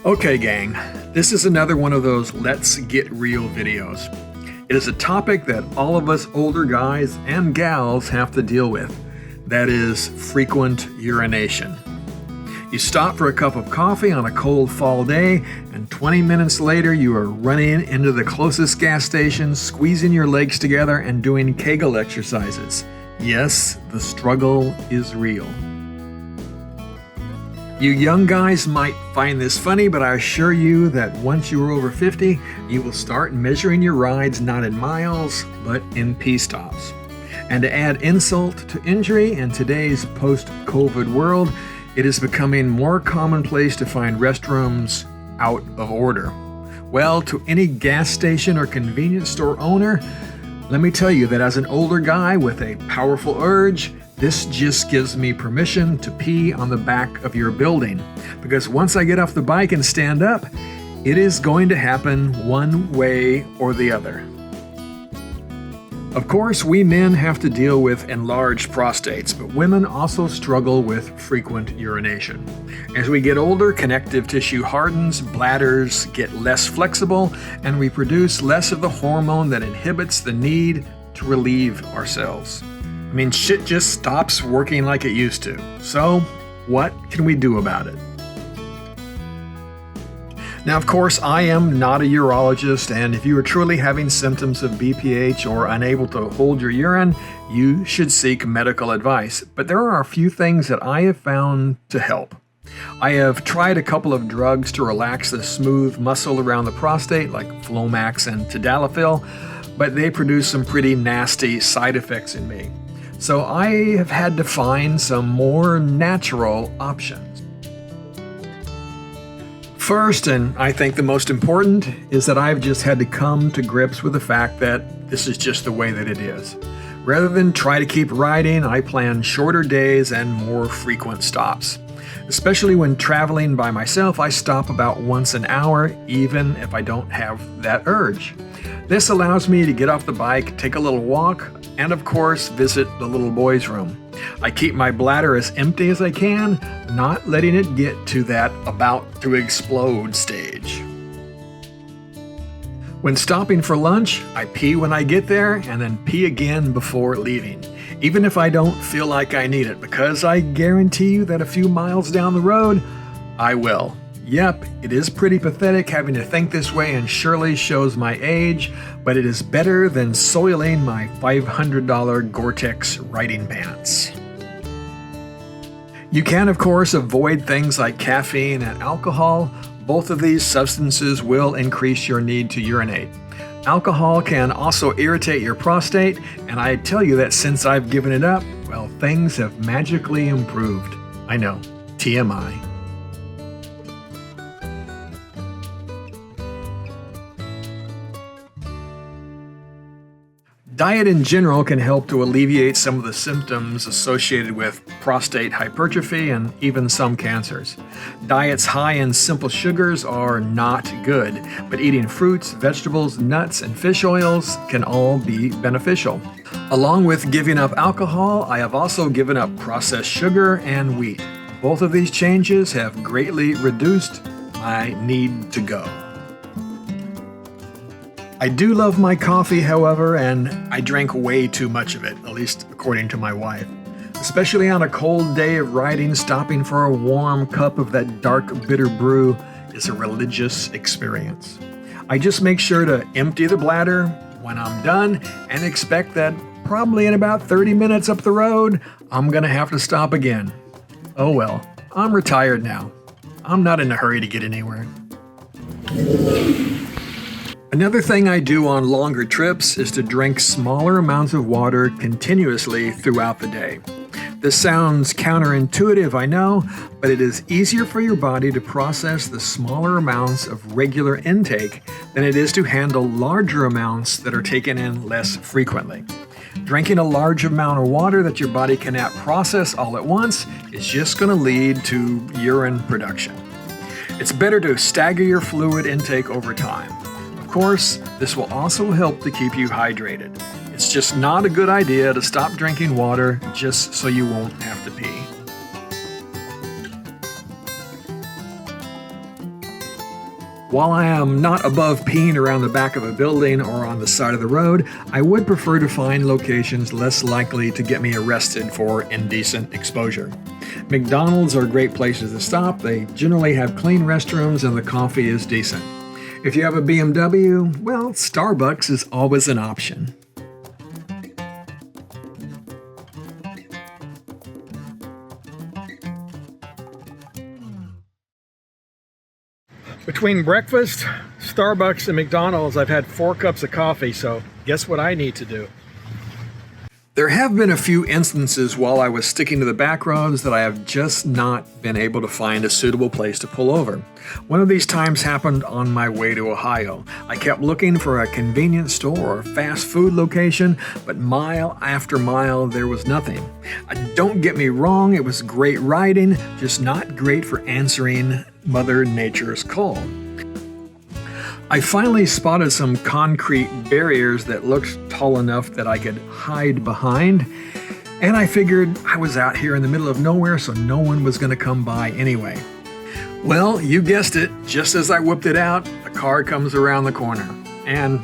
Okay, gang, this is another one of those let's get real videos. It is a topic that all of us older guys and gals have to deal with. That is frequent urination. You stop for a cup of coffee on a cold fall day, and 20 minutes later you are running into the closest gas station, squeezing your legs together and doing Kegel exercises. Yes, the struggle is real. You young guys might find this funny, but I assure you that once you are over 50, you will start measuring your rides not in miles, but in P-stops. And to add insult to injury in today's post-COVID world, it is becoming more commonplace to find restrooms out of order. Well, to any gas station or convenience store owner, let me tell you that as an older guy with a powerful urge, this just gives me permission to pee on the back of your building. Because once I get off the bike and stand up, it is going to happen one way or the other. Of course, we men have to deal with enlarged prostates, but women also struggle with frequent urination. As we get older, connective tissue hardens, bladders get less flexible, and we produce less of the hormone that inhibits the need to relieve ourselves. I mean, shit just stops working like it used to. So, what can we do about it? Now, of course, I am not a urologist, and if you are truly having symptoms of BPH or unable to hold your urine, you should seek medical advice. But there are a few things that I have found to help. I have tried a couple of drugs to relax the smooth muscle around the prostate, like Flomax and Tadalafil, but they produce some pretty nasty side effects in me. So I have had to find some more natural options. First, and I think the most important, is that I've just had to come to grips with the fact that this is just the way that it is. Rather than try to keep riding, I plan shorter days and more frequent stops. Especially when traveling by myself, I stop about once an hour, even if I don't have that urge. This allows me to get off the bike, take a little walk, and of course, visit the little boy's room. I keep my bladder as empty as I can, not letting it get to that about to explode stage. When stopping for lunch, I pee when I get there and then pee again before leaving, even if I don't feel like I need it, because I guarantee you that a few miles down the road, I will. Yep, it is pretty pathetic having to think this way and surely shows my age, but it is better than soiling my $500 Gore-Tex riding pants. You can, of course, avoid things like caffeine and alcohol. Both of these substances will increase your need to urinate. Alcohol can also irritate your prostate, and I tell you that since I've given it up, well, things have magically improved. I know, TMI. Diet in general can help to alleviate some of the symptoms associated with prostate hypertrophy and even some cancers. Diets high in simple sugars are not good, but eating fruits, vegetables, nuts, and fish oils can all be beneficial. Along with giving up alcohol, I have also given up processed sugar and wheat. Both of these changes have greatly reduced my need to go. I do love my coffee, however, and I drank way too much of it, at least according to my wife. Especially on a cold day of riding, stopping for a warm cup of that dark, bitter brew is a religious experience. I just make sure to empty the bladder when I'm done and expect that probably in about 30 minutes up the road, I'm gonna have to stop again. Oh well, I'm retired now. I'm not in a hurry to get anywhere. Another thing I do on longer trips is to drink smaller amounts of water continuously throughout the day. This sounds counterintuitive, I know, but it is easier for your body to process the smaller amounts of regular intake than it is to handle larger amounts that are taken in less frequently. Drinking a large amount of water that your body cannot process all at once is just going to lead to urine production. It's better to stagger your fluid intake over time. Of course, this will also help to keep you hydrated. It's just not a good idea to stop drinking water just so you won't have to pee. While I am not above peeing around the back of a building or on the side of the road, I would prefer to find locations less likely to get me arrested for indecent exposure. McDonald's are great places to stop. They generally have clean restrooms and the coffee is decent. If you have a BMW, well, Starbucks is always an option. Between breakfast, Starbucks, and McDonald's, I've had 4 cups of coffee, so guess what I need to do? There have been a few instances while I was sticking to the back roads that I have just not been able to find a suitable place to pull over. One of these times happened on my way to Ohio. I kept looking for a convenience store or fast food location, but mile after mile there was nothing. Don't get me wrong, it was great riding, just not great for answering Mother Nature's call. I finally spotted some concrete barriers that looked tall enough that I could hide behind, and I figured I was out here in the middle of nowhere, so no one was going to come by anyway. Well, you guessed it, just as I whipped it out, a car comes around the corner, and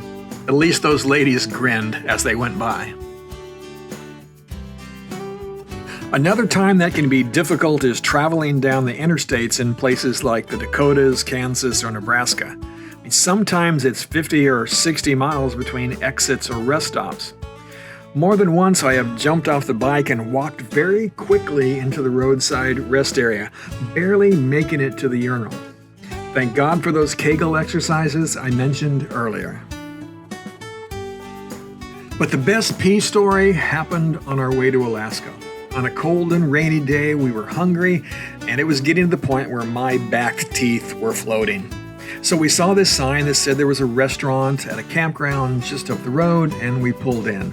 at least those ladies grinned as they went by. Another time that can be difficult is traveling down the interstates in places like the Dakotas, Kansas, or Nebraska. Sometimes it's 50 or 60 miles between exits or rest stops. More than once I have jumped off the bike and walked very quickly into the roadside rest area, barely making it to the urinal. Thank God for those Kegel exercises I mentioned earlier. But the best pee story happened on our way to Alaska. On a cold and rainy day, we were hungry, and it was getting to the point where my back teeth were floating. So we saw this sign that said there was a restaurant at a campground just up the road, and we pulled in.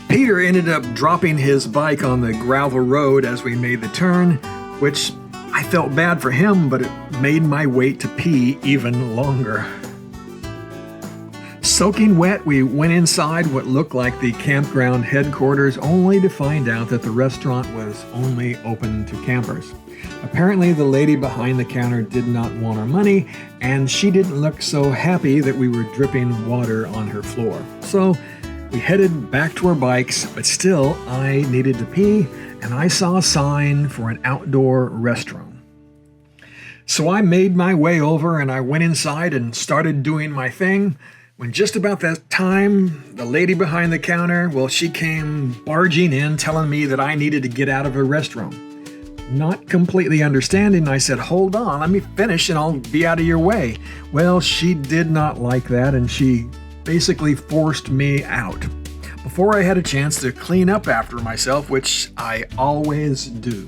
Peter ended up dropping his bike on the gravel road as we made the turn, which I felt bad for him, but it made my wait to pee even longer. Soaking wet, we went inside what looked like the campground headquarters, only to find out that the restaurant was only open to campers. Apparently, the lady behind the counter did not want our money, and she didn't look so happy that we were dripping water on her floor. So we headed back to our bikes, but still, I needed to pee, and I saw a sign for an outdoor restroom. So I made my way over, and I went inside and started doing my thing. When just about that time, the lady behind the counter, well, she came barging in, telling me that I needed to get out of her restroom. Not completely understanding, I said, "Hold on, let me finish and I'll be out of your way." Well, she did not like that, and she basically forced me out before I had a chance to clean up after myself, which I always do.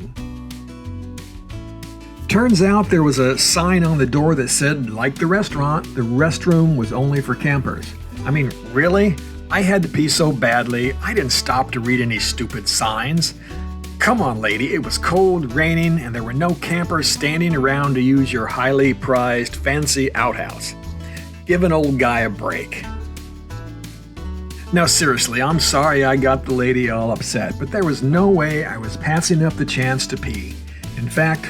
Turns out there was a sign on the door that said, like the restaurant, the restroom was only for campers. I mean, really? I had to pee so badly, I didn't stop to read any stupid signs. Come on, lady, it was cold, raining, and there were no campers standing around to use your highly prized fancy outhouse. Give an old guy a break. Now seriously, I'm sorry I got the lady all upset, but there was no way I was passing up the chance to pee. In fact,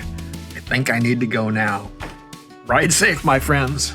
I think I need to go now. Ride safe, my friends.